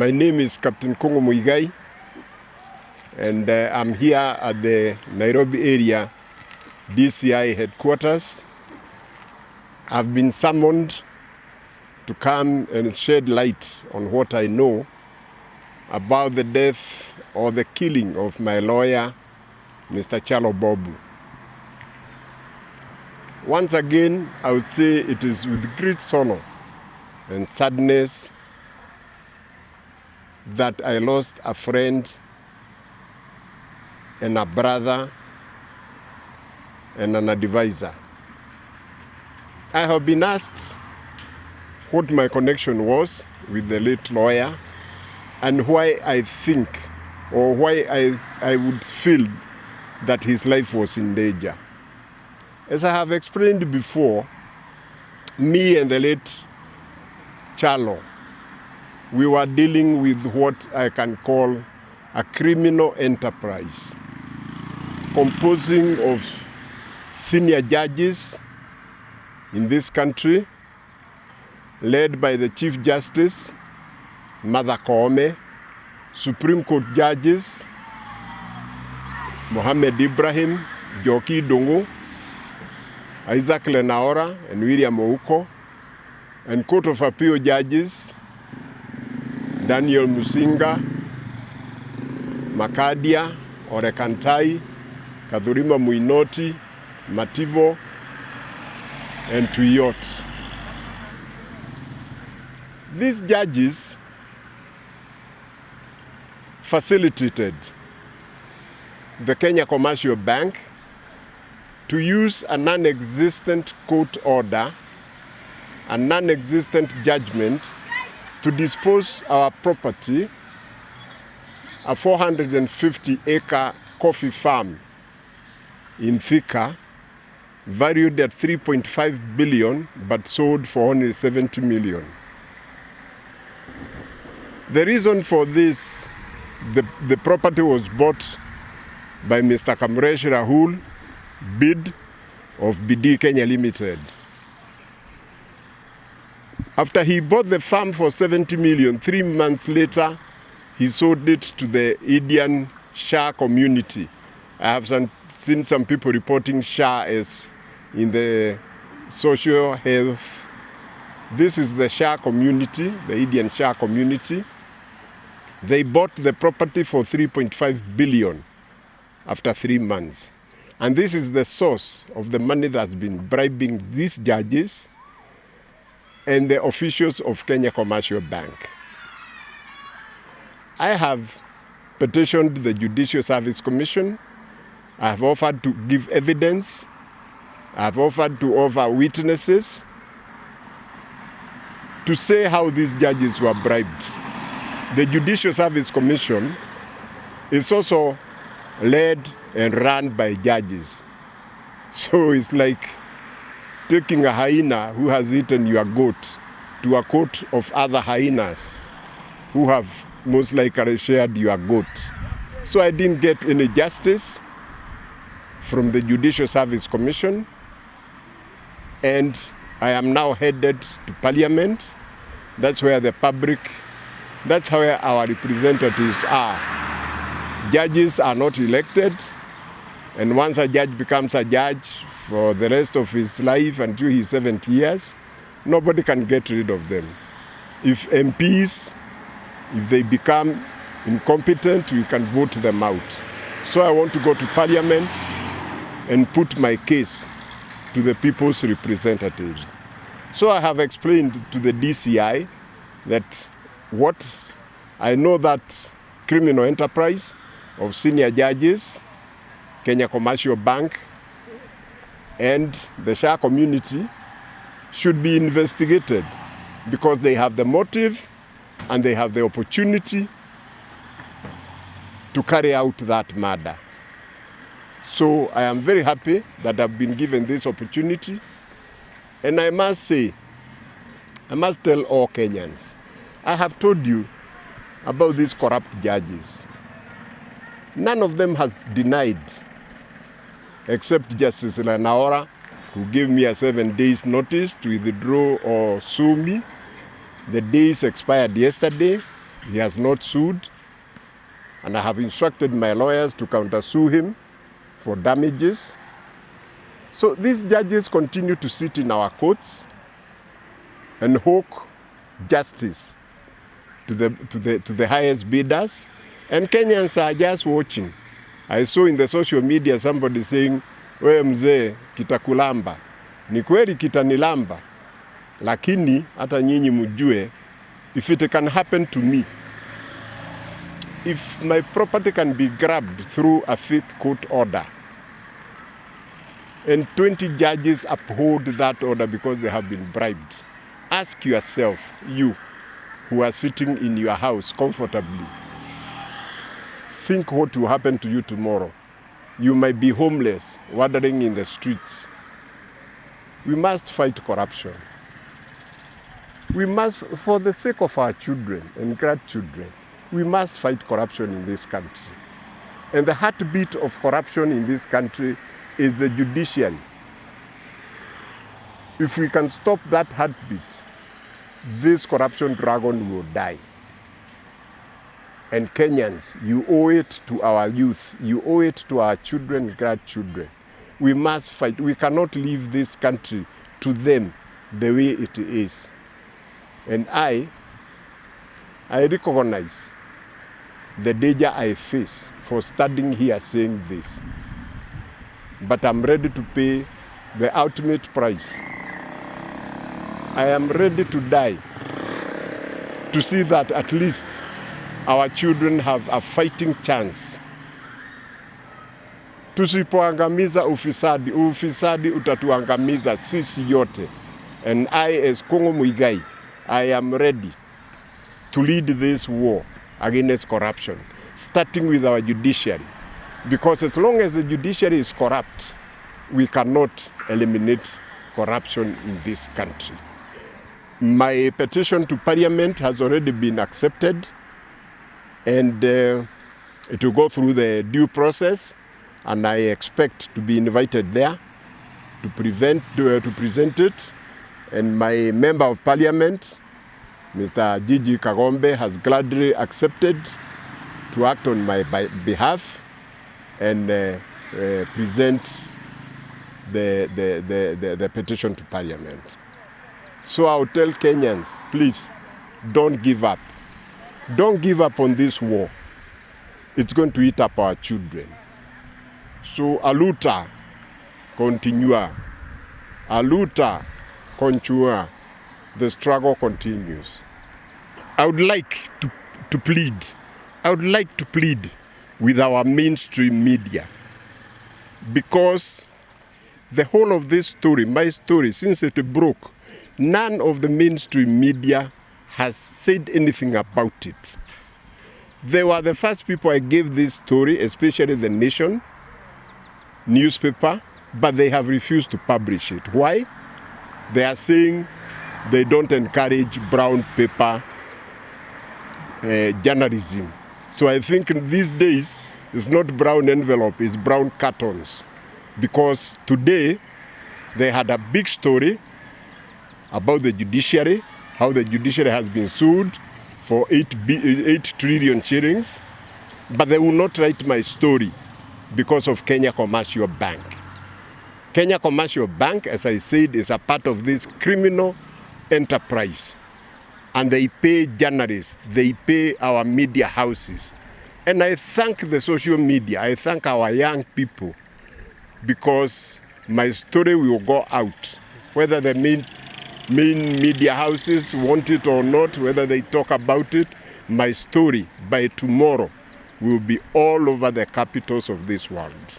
My name is Captain Kongo Muigai, and I'm here at the Nairobi area DCI headquarters. I've been summoned to come and shed light on what I know about the death or the killing of my lawyer, Mr. Chalo Bobu. Once again, I would say it is with great sorrow and sadness that I lost a friend and a brother and an advisor. I have been asked what my connection was with the late lawyer and why I think or why I would feel that his life was in danger. As I have explained before, me and the late Chalo, we were dealing with what I can call a criminal enterprise, composing of senior judges in this country, led by the Chief Justice, Martha Koome, Supreme Court judges, Mohamed Ibrahim, Joki Dongo, Isaac Lenaora and William Ouko, and Court of Appeal judges, Daniel Musinga, Makadia, Orekantai, Kadhurima Muinoti, Mativo, and Tuyot. These judges facilitated the Kenya Commercial Bank to use a non-existent court order, a non-existent judgment, to dispose our property, a 450-acre coffee farm in Thika, valued at 3.5 billion, but sold for only 70 million. The reason for this, the property was bought by Mr. Kamresh Rahul, bid of BD Kenya Limited. After he bought the farm for 70 million, 3 months later, he sold it to the Indian Shah community. I have seen some people reporting Shah as in the social health. This is the Shah community, the Indian Shah community. They bought the property for 3.5 billion after 3 months. And this is the source of the money that's been bribing these judges and the officials of Kenya Commercial Bank. I have petitioned the Judicial Service Commission. I have offered to give evidence. I have offered to offer witnesses to say how these judges were bribed. The Judicial Service Commission is also led and run by judges. So it's like taking a hyena who has eaten your goat to a court of other hyenas who have most likely shared your goat. So I didn't get any justice from the Judicial Service Commission, and I am now headed to Parliament. That's where the public, that's where our representatives are. Judges are not elected, and once a judge becomes a judge for the rest of his life until he's 70 years, nobody can get rid of them. If MPs, if they become incompetent, we can vote them out. So I want to go to Parliament and put my case to the people's representatives. So I have explained to the DCI that what I know, that criminal enterprise of senior judges, Kenya Commercial Bank, and the Shah community should be investigated because they have the motive and they have the opportunity to carry out that murder. So I am very happy that I've been given this opportunity. And I must say, I must tell all Kenyans, I have told you about these corrupt judges. None of them has denied, except Justice Lenaora, who gave me a 7 days notice to withdraw or sue me. The days expired yesterday. He has not sued, and I have instructed my lawyers to countersue him for damages. So these judges continue to sit in our courts and hawk justice to the highest bidders, and Kenyans are just watching. I saw in the social media somebody saying, "We mzee, kitakulamba." Ni kweli kitanilamba, lakini hata nyinyi mjue, if it can happen to me, if my property can be grabbed through a fake court order, and 20 judges uphold that order because they have been bribed, ask yourself, you who are sitting in your house comfortably, think what will happen to you tomorrow. You might be homeless, wandering in the streets. We must fight corruption. We must, for the sake of our children and grandchildren, we must fight corruption in this country. And the heartbeat of corruption in this country is the judiciary. If we can stop that heartbeat, this corruption dragon will die. And Kenyans, you owe it to our youth, you owe it to our children and grandchildren. We must fight. We cannot leave this country to them the way it is. And I recognize the danger I face for standing here saying this. But I'm ready to pay the ultimate price. I am ready to die to see that at least our children have a fighting chance. Tusipoangamiza ufisadi, ufisadi utatuangamiza sisi yote. And I, as Kongo Muigai, I am ready to lead this war against corruption, starting with our judiciary. Because as long as the judiciary is corrupt, we cannot eliminate corruption in this country. My petition to Parliament has already been accepted, and it will go through the due process, and I expect to be invited there to present it. And my Member of Parliament, Mr. Gigi Kagombe, has gladly accepted to act on my behalf and present the petition to Parliament. So I'll tell Kenyans, please, don't give up. Don't give up on this war. It's going to eat up our children. So a luta continua. A luta continua. The struggle continues. I would like to plead. I would like to plead with our mainstream media, because the whole of this story, my story, since it broke, none of the mainstream media has said anything about it. They were the first people I gave this story, especially the Nation newspaper, but they have refused to publish it. Why? They are saying they don't encourage brown paper journalism. So I think these days it's not brown envelope, it's brown cartons. Because today they had a big story about the judiciary, how the judiciary has been sued for 8 trillion shillings, but they will not write my story because of Kenya Commercial Bank. Kenya Commercial Bank, as I said, is a part of this criminal enterprise. And they pay journalists, they pay our media houses. And I thank the social media, I thank our young people, because my story will go out, whether the main media houses want it or not, whether they talk about it, my story by tomorrow will be all over the capitals of this world.